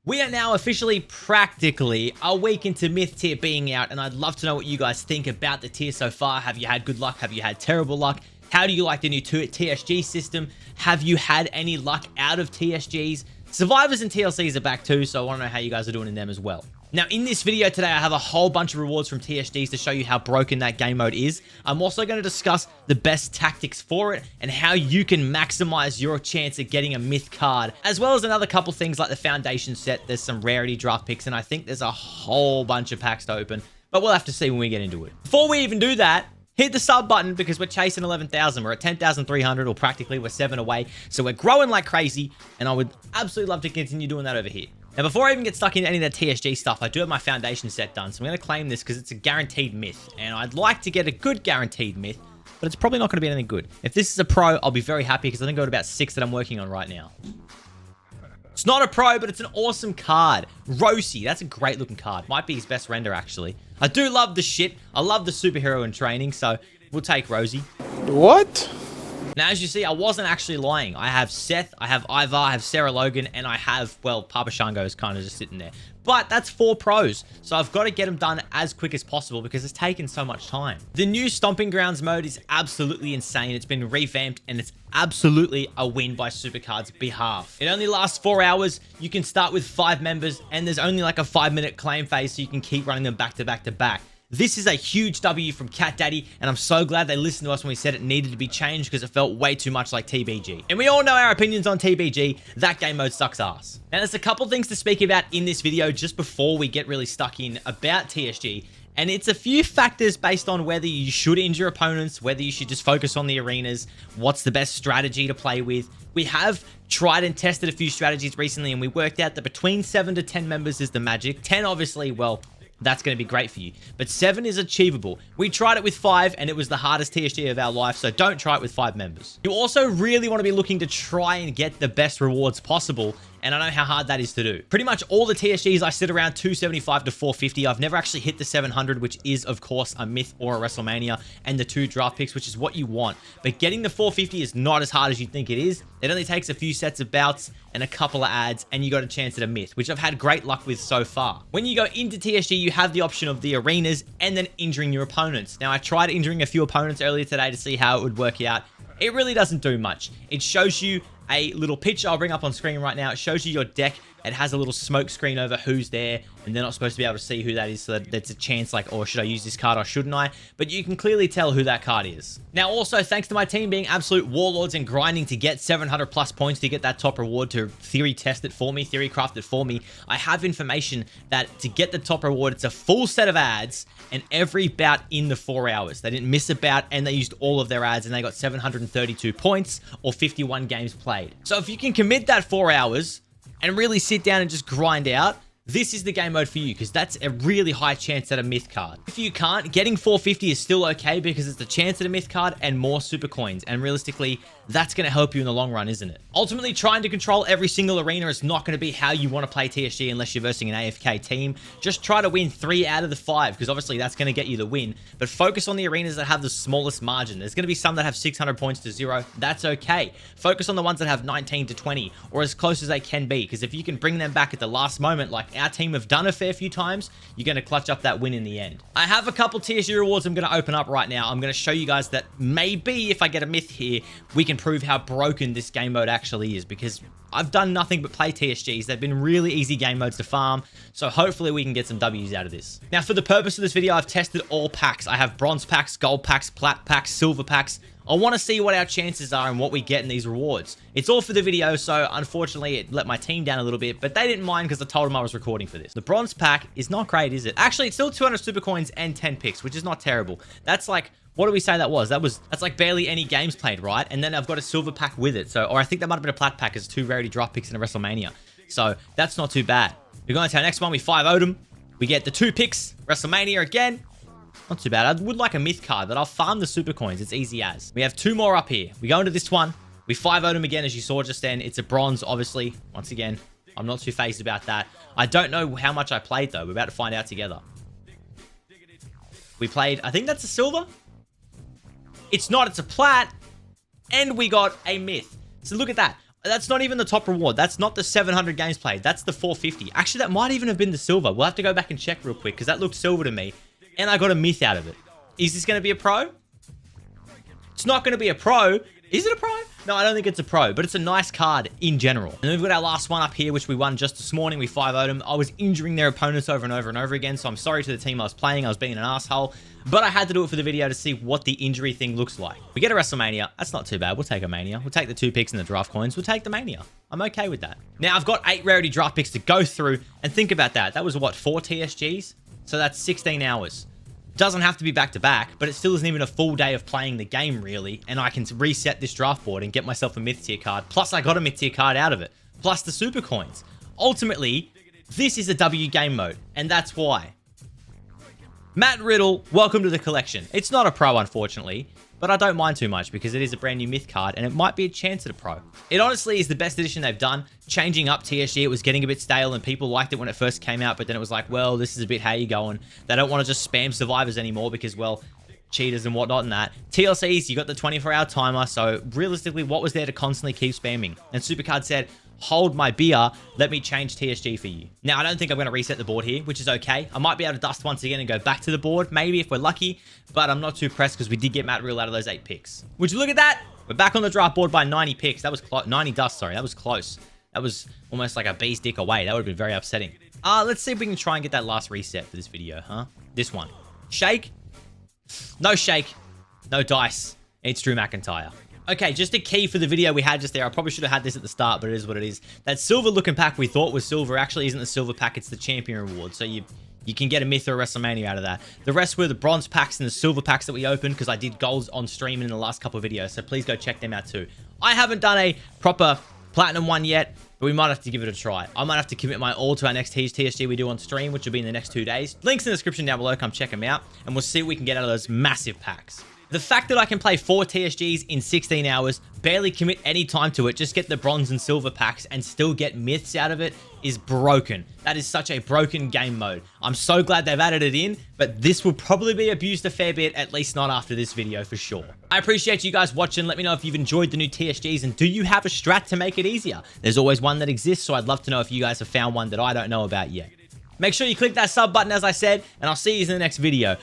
We are now officially practically a week into Myth tier being out, and I'd love to know what you guys think about the tier so far. Have you had good luck? Have you had terrible luck? How do you like the new TSG system? Have you had any luck out of TSGs? Survivors and TLCs are back too, so I want to know how you guys are doing in them as well. Now, in this video today, I have a whole bunch of rewards from TSGs to show you how broken that game mode is. I'm also going to discuss the best tactics for it and how you can maximize your chance at getting a myth card, as well as another couple things like the foundation set. There's some rarity draft picks, and I think there's a whole bunch of packs to open, but we'll have to see when we get into it. Before we even do that, hit the sub button because we're chasing 11,000. We're at 10,300, or practically we're 7 away. So we're growing like crazy, and I would absolutely love to continue doing that over here. Now, before I even get stuck into any of that TSG stuff, I do have my foundation set done. So I'm going to claim this because it's a guaranteed myth. And I'd like to get a good guaranteed myth, but it's probably not going to be anything good. If this is a pro, I'll be very happy because I think I've got about 6 that I'm working on right now. It's not a pro, but it's an awesome card. Rosie, that's a great looking card. Might be his best render, actually. I do love the shit. I love the superhero in training, so we'll take Rosie. What? Now, as you see, I wasn't actually lying. I have Seth, I have Ivar, I have Sarah Logan, and I have, well, Papa Shango is kind of just sitting there. But that's 4 pros, so I've got to get them done as quick as possible because it's taken so much time. The new Stomping Grounds mode is absolutely insane. It's been revamped, and it's absolutely a win by SuperCard's behalf. It only lasts 4 hours. You can start with 5 members, and there's only like a 5-minute claim phase, so you can keep running them back to back to back. This is a huge W from Cat Daddy, and I'm so glad they listened to us when we said it needed to be changed because it felt way too much like TBG. And we all know our opinions on TBG. That game mode sucks ass. Now, there's a couple things to speak about in this video just before we get really stuck in about TSG. And it's a few factors based on whether you should injure opponents, whether you should just focus on the arenas, what's the best strategy to play with. We have tried and tested a few strategies recently, and we worked out that between 7 to 10 members is the magic. 10, obviously, well, that's going to be great for you. But 7 is achievable. We tried it with 5, and it was the hardest TSG of our life, so don't try it with 5 members. You also really want to be looking to try and get the best rewards possible, and I know how hard that is to do. Pretty much all the TSGs I sit around 275 to 450. I've never actually hit the 700, which is, of course, a myth or a WrestleMania, and the 2 draft picks, which is what you want. But getting the 450 is not as hard as you think it is. It only takes a few sets of bouts and a couple of ads, and you got a chance at a myth, which I've had great luck with so far. When you go into TSG, you have the option of the arenas and then injuring your opponents. Now, I tried injuring a few opponents earlier today to see how it would work out. It really doesn't do much. It shows you a little picture I'll bring up on screen right now. It shows you your deck. It has a little smoke screen over who's there, and they're not supposed to be able to see who that is, so that there's a chance like, oh, should I use this card or shouldn't I? But you can clearly tell who that card is. Now, also, thanks to my team being absolute warlords and grinding to get 700 plus points to get that top reward, to theory test it for me, theory craft it for me, I have information that to get the top reward, it's a full set of ads and every bout in the 4 hours. They didn't miss a bout, and they used all of their ads, and they got 732 points or 51 games played. So if you can commit that 4 hours and really sit down and just grind out, this is the game mode for you because that's a really high chance at a myth card. If you can't, getting 450 is still okay because it's the chance at a myth card and more super coins. And realistically, that's going to help you in the long run, isn't it? Ultimately, trying to control every single arena is not going to be how you want to play TSG unless you're versing an AFK team. Just try to win 3 out of the 5 because obviously that's going to get you the win. But focus on the arenas that have the smallest margin. There's going to be some that have 600 points to 0. That's okay. Focus on the ones that have 19 to 20 or as close as they can be, because if you can bring them back at the last moment, like our team have done a fair few times, you're going to clutch up that win in the end. I have a couple TSG rewards I'm going to open up right now. I'm going to show you guys that maybe if I get a myth here, we can prove how broken this game mode actually is, because I've done nothing but play TSGs. They've been really easy game modes to farm, so hopefully we can get some W's out of this. Now, for the purpose of this video, I've tested all packs. I have bronze packs, gold packs, plat packs, silver packs. I want to see what our chances are and what we get in these rewards. It's all for the video, so unfortunately it let my team down a little bit, but they didn't mind because I told them I was recording for this. The bronze pack is not great, is it? Actually, it's still 200 super coins and 10 picks, which is not terrible. That's like, what do we say that was? That's like barely any games played, right? And then I've got a silver pack with it. So, or I think that might have been a plat pack as 2 rarity drop picks in a WrestleMania. So that's not too bad. We're going to our next one. We 5-0'd them. We get the 2 picks. WrestleMania again. Not too bad. I would like a myth card, but I'll farm the super coins. It's easy as. We have 2 more up here. We go into this one. We 5-0'd them again, as you saw just then. It's a bronze, obviously. Once again, I'm not too phased about that. I don't know how much I played, though. We're about to find out together. We played, I think that's a silver. It's not, it's a plat. And we got a myth. So look at that. That's not even the top reward. That's not the 700 games played. That's the 450. Actually, that might even have been the silver. We'll have to go back and check real quick because that looked silver to me. And I got a myth out of it. Is this going to be a pro? It's not going to be a pro. Is it a pro? No, I don't think it's a pro, but it's a nice card in general. And then we've got our last one up here, which we won just this morning. We 5-0'd them. I was injuring their opponents over and over and over again, so I'm sorry to the team I was playing. I was being an asshole, but I had to do it for the video to see what the injury thing looks like. We get a WrestleMania. That's not too bad. We'll take a Mania. We'll take the 2 picks and the draft coins. We'll take the Mania. I'm okay with that. Now, I've got 8 rarity draft picks to go through, and think about that. That was, what, 4 TSGs? So that's 16 hours. Doesn't have to be back-to-back, but it still isn't even a full day of playing the game, really, and I can reset this draft board and get myself a myth tier card, plus I got a myth tier card out of it, plus the super coins. Ultimately, this is a W game mode, and that's why. Matt Riddle, welcome to the collection. It's not a pro, unfortunately, but I don't mind too much because it is a brand new myth card and it might be a chance at a pro. It honestly is the best edition they've done. Changing up TSG, it was getting a bit stale and people liked it when it first came out, but then it was like, well, this is a bit how you going. They don't want to just spam survivors anymore because, well, cheaters and whatnot and that. TLCs, you got the 24-hour timer, so realistically, what was there to constantly keep spamming? And SuperCard said, hold my beer, let me change TSG for you. Now, I don't think I'm going to reset the board here, which is okay. I might be able to dust once again and go back to the board, maybe if we're lucky, but I'm not too pressed because we did get Matt Riddle out of those 8 picks. Would you look at that? We're back on the draft board by 90 picks. That was 90 dust, sorry. That was close. That was almost like a bee's dick away. That would have been very upsetting. Let's see if we can try and get that last reset for this video, huh? This one. Shake. No shake. No dice. It's Drew McIntyre. Okay, just a key for the video we had just there. I probably should have had this at the start, but it is what it is. That silver looking pack we thought was silver actually isn't the silver pack, it's the champion reward. So you can get a myth or a WrestleMania out of that. The rest were the bronze packs and the silver packs that we opened because I did golds on stream in the last couple of videos. So please go check them out too. I haven't done a proper platinum one yet, but we might have to give it a try. I might have to commit my all to our next TSG we do on stream, which will be in the next 2 days. Links in the description down below. Come check them out, and we'll see what we can get out of those massive packs. The fact that I can play 4 TSGs in 16 hours, barely commit any time to it, just get the bronze and silver packs and still get myths out of it is broken. That is such a broken game mode. I'm so glad they've added it in, but this will probably be abused a fair bit, at least not after this video for sure. I appreciate you guys watching. Let me know if you've enjoyed the new TSGs and do you have a strat to make it easier? There's always one that exists, so I'd love to know if you guys have found one that I don't know about yet. Make sure you click that sub button as I said, and I'll see you in the next video.